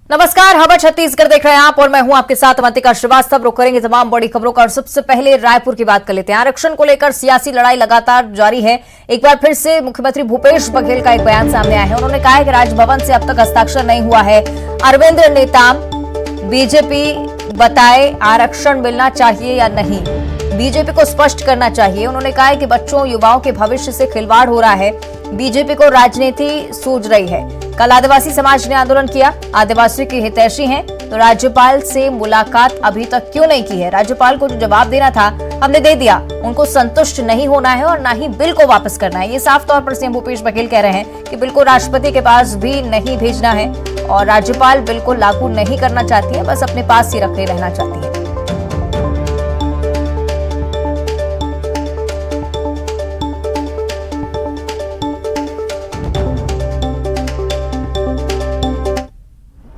नमस्कार, खबर छत्तीसगढ़ देख रहे हैं आप और मैं हूं आपके साथ अवंतिका श्रीवास्तव। रुक करेंगे तमाम बड़ी खबरों का और सबसे पहले रायपुर की बात कर लेते हैं। आरक्षण को लेकर सियासी लड़ाई लगातार जारी है। एक बार फिर से मुख्यमंत्री भूपेश बघेल का एक बयान सामने आया है। उन्होंने कहा है कि राजभवन से अब तक हस्ताक्षर नहीं हुआ है। अरविंद नेताम, बीजेपी बताए आरक्षण मिलना चाहिए या नहीं, बीजेपी को स्पष्ट करना चाहिए। उन्होंने कहा है कि बच्चों युवाओं के भविष्य से खिलवाड़ हो रहा है, बीजेपी को राजनीति सूझ रही है। कल आदिवासी समाज ने आंदोलन किया, आदिवासियों की हितैषी हैं, तो राज्यपाल से मुलाकात अभी तक क्यों नहीं की है? राज्यपाल को जो जवाब देना था हमने दे दिया, उनको संतुष्ट नहीं होना है और ना ही बिल को वापस करना है। ये साफ तौर पर सीएम भूपेश बघेल कह रहे हैं कि बिल को राष्ट्रपति के पास भी नहीं भेजना है और राज्यपाल बिल को लागू नहीं करना चाहती है, बस अपने पास ही रखे रहना चाहती है।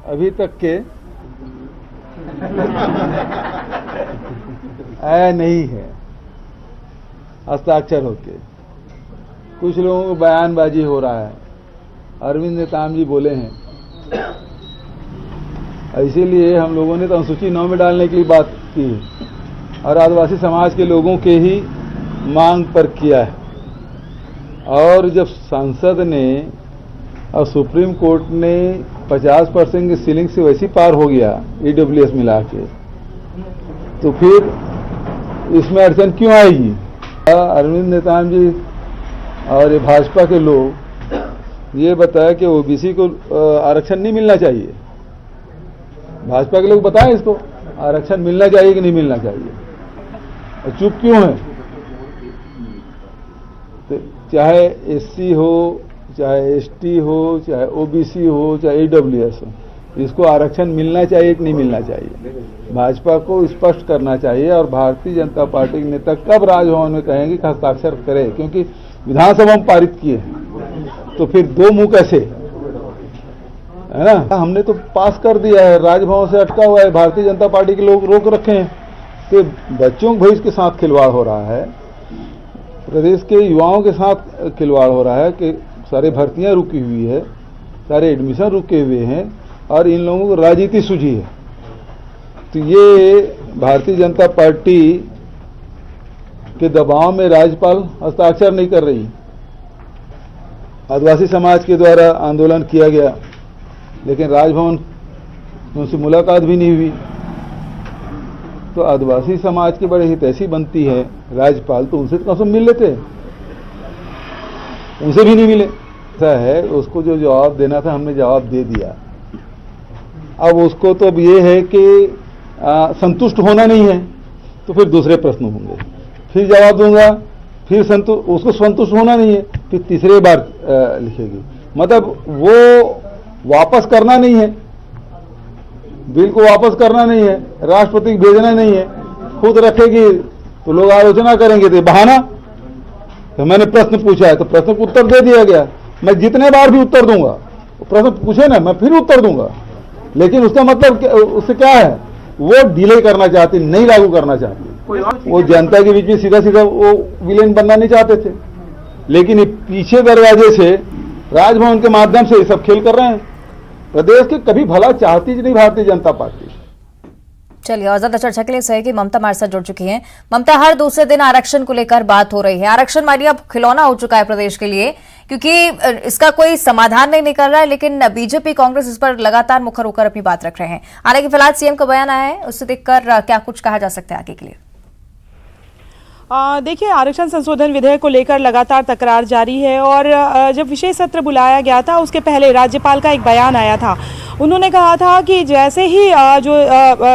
अभी तक के आया नहीं है हस्ताक्षर होके। कुछ लोगों को बयानबाजी हो रहा है। अरविंद नेताम जी बोले हैं, इसीलिए हम लोगों ने तो अनुसूची 9 में डालने के लिए बात की और आदिवासी समाज के लोगों के ही मांग पर किया है। और जब संसद ने और सुप्रीम कोर्ट ने 50% की सीलिंग से वैसी पार हो गया ईडब्ल्यूएस मिला के, तो फिर इसमें अड़चन क्यों आएगी? अरविंद नेताम जी और ये भाजपा के लोग ये बताया कि ओबीसी को आरक्षण नहीं मिलना चाहिए। भाजपा के लोग बताएं इसको आरक्षण मिलना चाहिए कि नहीं मिलना चाहिए, और चुप क्यों है? तो चाहे एससी हो, चाहे एसटी हो, चाहे ओबीसी हो, चाहे ईडब्ल्यूएस हो, इसको आरक्षण मिलना चाहिए कि नहीं मिलना चाहिए? भाजपा को स्पष्ट करना चाहिए। और भारतीय जनता पार्टी के नेता कब राजभवन में कहेंगे कि हस्ताक्षर करे? क्योंकि विधानसभा में पारित किए, तो फिर दो मुंह कैसे, है ना? हमने तो पास कर दिया है, राजभवन से अटका हुआ है, भारतीय जनता पार्टी के लोग रोक रखे हैं। तो बच्चों के भविष्य के साथ खिलवाड़ हो रहा है, प्रदेश के युवाओं के साथ खिलवाड़ हो रहा है कि सारी भर्तियां रुकी हुई है, सारे एडमिशन रुके हुए हैं और इन लोगों को राजनीति सूझी है। तो ये भारतीय जनता पार्टी के दबाव में राज्यपाल हस्ताक्षर नहीं कर रही। आदिवासी समाज के द्वारा आंदोलन किया गया, लेकिन राजभवन उनसे मुलाकात भी नहीं हुई। तो आदिवासी समाज की बड़ी हितैषी बनती है राज्यपाल, तो उनसे तो कम से कम मिल लेते, उनसे भी नहीं मिले। ऐसा है, उसको जो जवाब देना था हमने जवाब दे दिया। अब उसको तो अब ये है कि संतुष्ट होना नहीं है, तो फिर दूसरे प्रश्न होंगे, फिर जवाब दूंगा, फिर उसको संतुष्ट होना नहीं है, फिर तीसरे बार लिखेगी। मतलब वो वापस करना नहीं है, बिल को वापस करना नहीं है, राष्ट्रपति को भेजना नहीं है, खुद रखेगी तो लोग आलोचना करेंगे, तो बहाना। तो मैंने प्रश्न पूछा है तो प्रश्न को उत्तर दे दिया गया। मैं जितने बार भी उत्तर दूंगा, प्रश्न पूछे ना, मैं फिर उत्तर दूंगा, लेकिन उसका मतलब उससे क्या है? वो डिले करना चाहती, नहीं लागू करना चाहती। वो जनता के बीच में सीधा सीधा वो विलेन बनना नहीं चाहते थे, लेकिन ये पीछे दरवाजे से राजभवन के माध्यम से ये सब खेल कर रहे हैं। प्रदेश के कभी भला चाहती नहीं भारतीय जनता पार्टी। चलिए, और ज्यादा चर्चा के लिए सहयोगी ममता हमारे साथ जुड़ चुकी हैं। ममता, हर दूसरे दिन आरक्षण को लेकर बात हो रही है। आरक्षण मानिए अब खिलौना हो चुका है प्रदेश के लिए, क्योंकि इसका कोई समाधान नहीं निकल रहा है, लेकिन बीजेपी कांग्रेस इस पर लगातार मुखर होकर अपनी बात रख रहे हैं। हालांकि फिलहाल सीएम का बयान आया है, उससे देखकर क्या कुछ कहा जा सकता है आगे के लिए? देखिए, आरक्षण संशोधन विधेयक को लेकर लगातार तकरार जारी है और जब विशेष सत्र बुलाया गया था उसके पहले राज्यपाल का एक बयान आया था। उन्होंने कहा था कि जैसे ही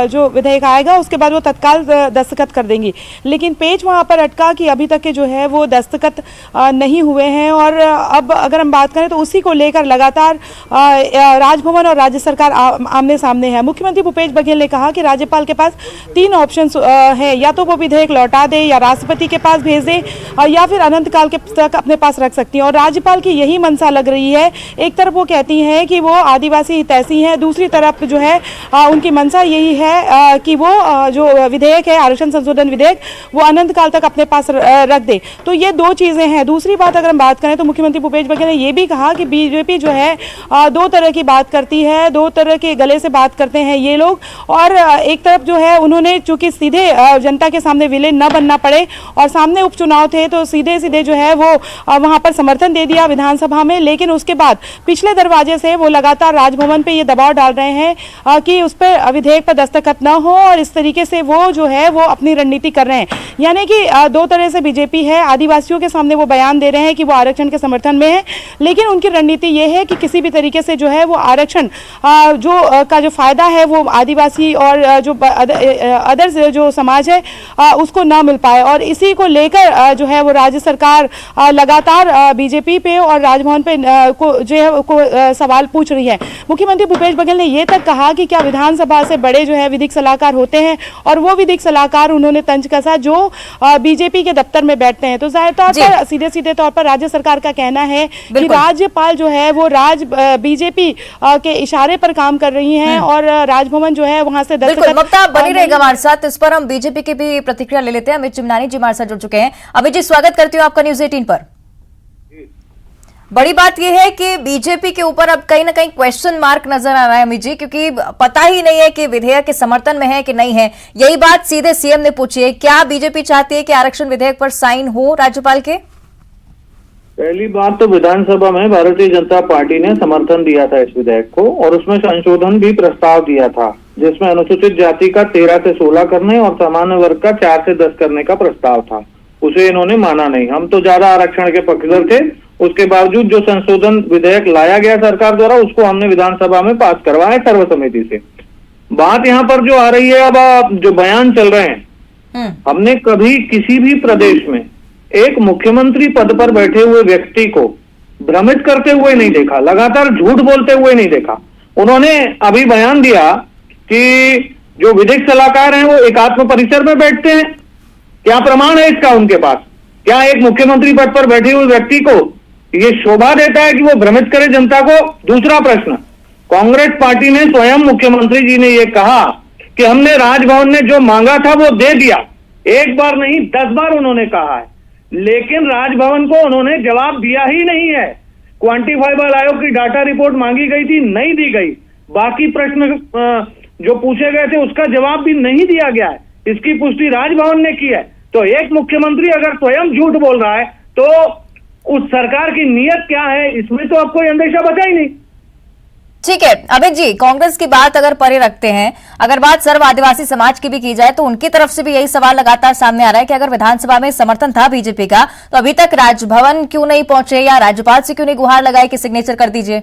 जो विधेयक आएगा उसके बाद वो तत्काल दस्तखत कर देंगी, लेकिन पेच वहाँ पर अटका कि अभी तक के जो है वो दस्तखत नहीं हुए हैं। और अब अगर हम बात करें तो उसी को लेकर लगातार राजभवन और राज्य सरकार आमने सामने है। मुख्यमंत्री भूपेश बघेल ने कहा कि राज्यपाल के पास 3 ऑप्शन है, या तो वो विधेयक लौटा दे, या राष्ट्रपति के पास भेज दे, या फिर अनंत काल के तक अपने पास रख सकती हैं। और राज्यपाल की यही मंशा लग रही है। एक तरफ वो कहती हैं कि वो आदिवासी हितैषी आदिवासी हैं, दूसरी तरफ जो है उनकी मंशा यही है कि वो जो विधेयक है, आरक्षण संशोधन विधेयक, वो अनंत काल तक अपने पास रख दे। तो ये दो चीज़ें हैं। दूसरी बात अगर हम बात करें तो मुख्यमंत्री भूपेश बघेल ने ये भी कहा कि बीजेपी जो है दो तरह की बात करती है, दो तरह के गले से बात करते हैं ये लोग। और एक तरफ जो है उन्होंने चूंकि सीधे जनता के सामने विलेन न बनना पड़े और सामने उपचुनाव थे तो सीधे सीधे जो है वो वहां पर समर्थन दे दिया विधानसभा में। लेकिन उसके बाद पिछले दरवाजे से वो लगातार राजभवन पे ये दबाव डाल रहे हैं कि उस पर विधेयक पर दस्तखत न हो, और इस तरीके से वो जो है वो अपनी रणनीति कर रहे हैं। यानी कि दो तरह से बीजेपी है। आदिवासियों के सामने वो बयान दे रहे हैं कि वो आरक्षण के समर्थन में है, लेकिन उनकी रणनीति ये है कि किसी भी तरीके से जो है वो आरक्षण का जो फायदा है वो आदिवासी और जो अदर्स जो समाज है उसको ना मिल पाए। और इसी को लेकर जो है वो राज्य सरकार लगातार बीजेपी पे और राजभवन पे जो है सवाल पूछ रही है। मुख्यमंत्री भूपेश बघेल ने ये तक कहा कि क्या विधानसभा से बड़े जो है विधिक सलाहकार होते हैं, और वो विधिक सलाहकार उन्होंने तंज कसा जो बीजेपी के दफ्तर में बैठते हैं। तो जाहिर तौर पर सीधे तौर पर राज्य सरकार का कहना है कि राज्यपाल जो है वो बीजेपी के इशारे पर काम कर रही हैं और राजभवन जो है वहां से बिल्कुल। ममता बनी रहेगा हमारे साथ, इस पर हम बीजेपी की भी प्रतिक्रिया ले लेते हैं। अमित चिमनानी जी हमारे साथ जुड़ चुके हैं। अमित जी, स्वागत करती हूँ आपका न्यूज 18 पर। बड़ी बात यह है कि बीजेपी के ऊपर अब कहीं ना कहीं क्वेश्चन मार्क नजर आ रहा है अमित जी, क्योंकि पता ही नहीं है कि विधेयक के समर्थन में है कि नहीं है। यही बात सीधे सीएम ने पूछी है, क्या बीजेपी चाहती है कि आरक्षण विधेयक पर साइन हो राज्यपाल के? पहली बात तो विधानसभा में भारतीय जनता पार्टी ने समर्थन दिया था इस विधेयक को, और उसमें संशोधन भी प्रस्ताव दिया था जिसमें अनुसूचित जाति का 13 से 16 करने और सामान्य वर्ग का 4 से 10 करने का प्रस्ताव था। उसे इन्होंने माना नहीं। हम तो ज्यादा आरक्षण के पक्षधर थे, उसके बावजूद जो संशोधन विधेयक लाया गया सरकार द्वारा उसको हमने विधानसभा में पास करवाया सर्वसम्मति से। बात यहाँ पर जो आ रही है, अब जो बयान चल रहे हैं, हमने कभी किसी भी प्रदेश में एक मुख्यमंत्री पद पर बैठे हुए व्यक्ति को भ्रमित करते हुए नहीं देखा, लगातार झूठ बोलते हुए नहीं देखा। उन्होंने अभी बयान दिया कि जो विधिक सलाहकार हैं वो एकात्म परिसर में बैठते हैं। क्या प्रमाण है इसका उनके पास? क्या एक मुख्यमंत्री पद पर बैठे हुए व्यक्ति को ये शोभा देता है कि वो भ्रमित करे जनता को? दूसरा प्रश्न, कांग्रेस पार्टी ने स्वयं मुख्यमंत्री जी ने ये कहा कि हमने राजभवन ने जो मांगा था वो दे दिया। एक बार नहीं 10 बार उन्होंने कहा है, लेकिन राजभवन को उन्होंने जवाब दिया ही नहीं है। क्वांटिफाइबल आयोग की डाटा रिपोर्ट मांगी गई थी, नहीं दी गई। बाकी प्रश्न जो पूछे गए थे उसका जवाब भी नहीं दिया गया है। इसकी पुष्टि राजभवन ने की है। तो एक मुख्यमंत्री अगर स्वयं झूठ बोल रहा है तो उस सरकार की नीयत क्या है, इसमें तो अब कोई अंदेशा बचा ही नहीं। ठीक है अमित जी, कांग्रेस की बात अगर परे रखते हैं, अगर बात सर्व आदिवासी समाज की भी की जाए तो उनकी तरफ से भी यही सवाल लगातार सामने आ रहा है कि अगर विधानसभा में समर्थन था बीजेपी का तो अभी तक राजभवन क्यों नहीं पहुंचे या राज्यपाल से क्यों नहीं गुहार लगाई कि सिग्नेचर कर दीजिए?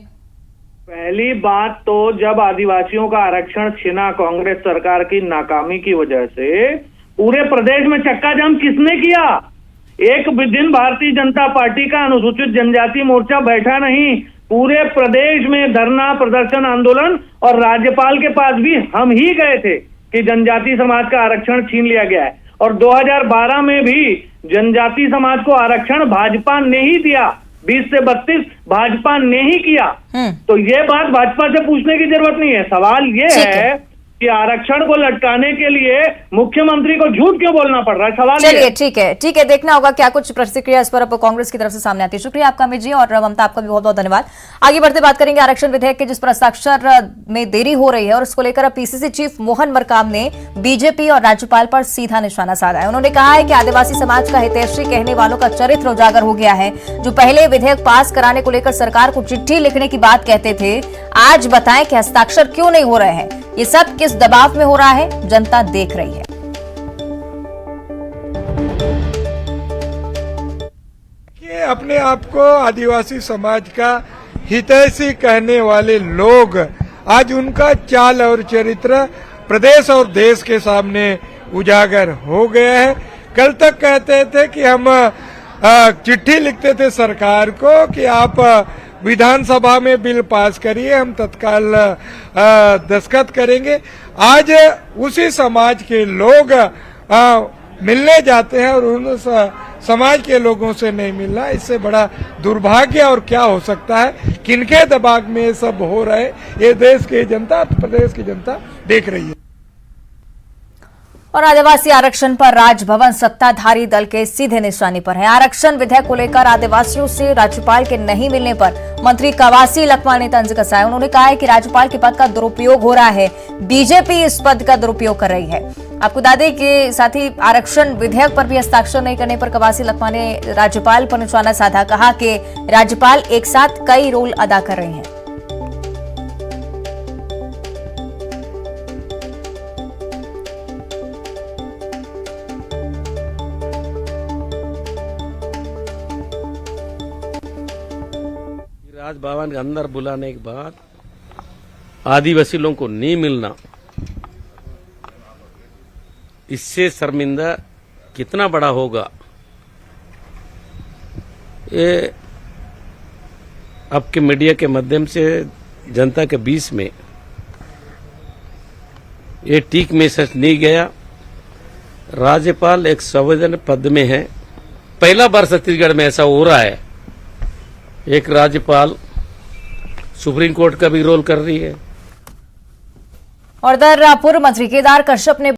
पहली बात तो जब आदिवासियों का आरक्षण छिना कांग्रेस सरकार की नाकामी की वजह से, पूरे प्रदेश में चक्का जाम किसने किया? एक भी दिन भारतीय जनता पार्टी का अनुसूचित जनजाति मोर्चा बैठा नहीं। पूरे प्रदेश में धरना प्रदर्शन आंदोलन, और राज्यपाल के पास भी हम ही गए थे कि जनजाति समाज का आरक्षण छीन लिया गया है। और 2012 में भी जनजाति समाज को आरक्षण भाजपा ने ही दिया, 20 से 32 भाजपा ने ही किया। तो ये बात भाजपा से पूछने की जरूरत नहीं है। सवाल ये है कि आरक्षण को लटकाने के लिए मुख्यमंत्री को झूठ क्यों बोलना पड़ रहा है? सवाल चलिए ठीक है, देखना होगा क्या कुछ प्रतिक्रिया इस पर अब कांग्रेस की तरफ से सामने आती है। शुक्रिया आपका अमित जी, और ममता आपका भी बहुत बहुत धन्यवाद। आगे बढ़ते बात करेंगे आरक्षण विधेयक के जिस पर हस्ताक्षर में देरी हो रही है, और इसको लेकर अब पीसीसी चीफ मोहन मरकाम ने बीजेपी और राज्यपाल पर सीधा निशाना साधा है। उन्होंने कहा है कि आदिवासी समाज का हितैषी कहने वालों का चरित्र उजागर हो गया है। जो पहले विधेयक पास कराने को लेकर सरकार को चिट्ठी लिखने की बात कहते थे, आज बताएं कि हस्ताक्षर क्यों नहीं हो रहे हैं। ये सब किस दबाव में हो रहा है, जनता देख रही है। ये अपने आप को आदिवासी समाज का हितैषी कहने वाले लोग आज उनका चाल और चरित्र प्रदेश और देश के सामने उजागर हो गया है। कल तक कहते थे कि हम चिट्ठी लिखते थे सरकार को कि आप विधानसभा में बिल पास करिए, हम तत्काल दस्तखत करेंगे। आज उसी समाज के लोग मिलने जाते हैं और उन समाज के लोगों से नहीं मिलना, इससे बड़ा दुर्भाग्य और क्या हो सकता है। किनके दबाव में ये सब हो रहा है, ये देश की जनता, प्रदेश की जनता देख रही है। और आदिवासी आरक्षण पर राजभवन सत्ताधारी दल के सीधे निशाने पर है। आरक्षण विधेयक को लेकर आदिवासियों से राज्यपाल के नहीं मिलने पर मंत्री कवासी लखमा ने तंज कसा। उन्होंने कहा है कि राज्यपाल के पद का दुरुपयोग हो रहा है, बीजेपी इस पद का दुरुपयोग कर रही है। आपको बता दें कि साथ ही आरक्षण विधेयक पर भी हस्ताक्षर नहीं करने पर कवासी लखमा ने राज्यपाल पर निशाना साधा। कहा कि राज्यपाल एक साथ कई रोल अदा कर रहे हैं। राजभवन के अंदर बुलाने के बाद आदिवासी लोगों को नहीं मिलना, इससे शर्मिंदा कितना बड़ा होगा, ये आपके मीडिया के माध्यम से जनता के बीच में ये ठीक मैसेज नहीं गया। राज्यपाल एक संवैधानिक पद में है, पहला बार छत्तीसगढ़ में ऐसा हो रहा है। एक राज्यपाल सुप्रीम कोर्ट का भी रोल कर रही है। और इधर पूर्व मंत्री केदार कश्यप ने